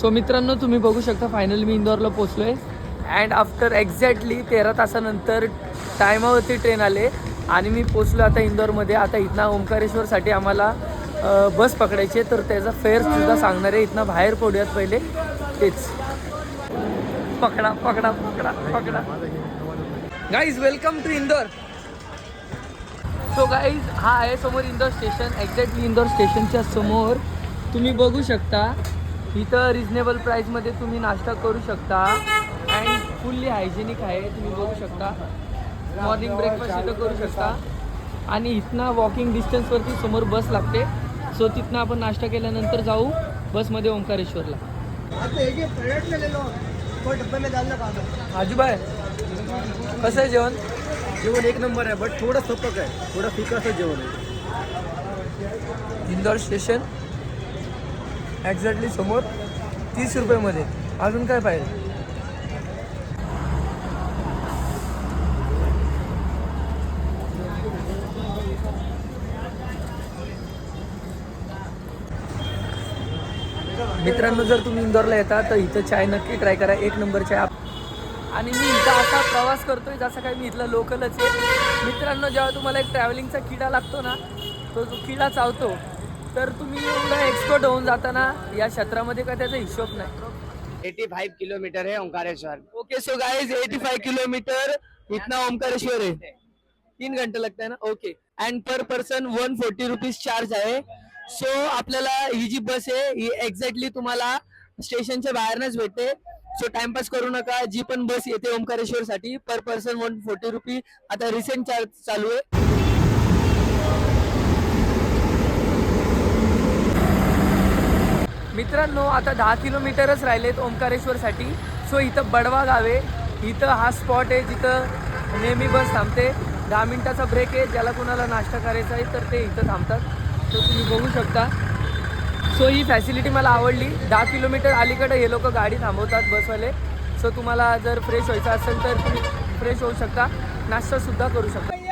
So मित्रांनो, तुम्ही बघू शकता फायनली मी इंदोरला पोचलो आहे. अँड आफ्टर एक्झॅक्टली 13 तासानंतर टायमावरती ट्रेन आले आणि मी पोचलो आता इंदोरमध्ये. आता इथनं ओंकारेश्वरसाठी आम्हाला बस पकडायची आहे, तर त्याचा फेअरसुद्धा सांगणार आहे. इथनं बाहेर पडूयात पहिले, तेच. पकडा पकडा पकडा पकडा. Guys, welcome to Indore. So guys, हा आहे समोर इंदोर स्टेशन. एक्झॅक्टली इंदोर स्टेशनच्या समोर तुम्ही बघू शकता. इथं रिजनेबल प्राईसमध्ये तुम्ही नाश्ता करू शकता अँड फुल्ली हायजेनिक आहे. तुम्ही बघू शकता. मॉर्निंग ब्रेकफास्ट इथं करू शकता आणि इथनं वॉकिंग डिस्टन्सवरती समोर बस लागते. सो तिथनं आपण नाश्ता केल्यानंतर जाऊ बसमध्ये ओंकारेश्वरला. आजूबाई, कसं आहे जेवण? जेवण एक नंबर आहे, बट थोडं सपक आहे, थोडं फिकं जेवण आहे. इंदोर स्टेशन एक्झॅक्टली समोर 30 रुपयेमध्ये. अजून काय पाहिजे? मित्रांनो, जर तुम्ही इंदोरला येता तर इथं चाय नक्की ट्राय करा. एक नंबर चाय. आणि मी इथं असा प्रवास करतोय जसं काही मी इथला लोकलच आहे. मित्रांनो, जेव्हा तुम्हाला एक ट्रॅव्हलिंगचा किडा लागतो ना, तो जो किडा चावतो, तर तुम्ही एवढं एक्सपर्ट होऊन जाता ना या क्षेत्रामध्ये, का त्याचा हिशोब नाही. 85 किलोमीटर है Omkareshwar. Okay, so guys 85 kilometre इतना ओमकारेश्वर है. 3 घंटे लगता है ना. Okay. And per person 140 rupees charge आहे. सो आपल्याला ही जी बस आहे ही एक्झॅक्टली तुम्हाला स्टेशनच्या बाहेरनच भेटते. सो टाइमपास करू नका. जी पण बस येते ओमकारेश्वर साठी पर पर्सन 140 रुपी. आता रिसेंट चार्ज चालू आहे. मित्रांनो, आता 10 किलोमीटरच राहिलेत ओंकारेश्वरसाठी. सो इथं बडवा गाव आहे. इथं हा स्पॉट आहे जिथं नेहमी बस थांबते. 10 मिनिटाचा ब्रेक आहे. ज्याला कोणाला नाश्ता करायचा आहे तर ते इथं थांबतात. सो तुम्ही बघू शकता. सो ही फॅसिलिटी मला आवडली. 10 किलोमीटर अलीकडे हे लोक गाडी थांबवतात बसवाले. सो तुम्हाला जर फ्रेश व्हायचं असेल तर तुम्ही फ्रेश होऊ शकता, नाश्तासुद्धा करू शकता.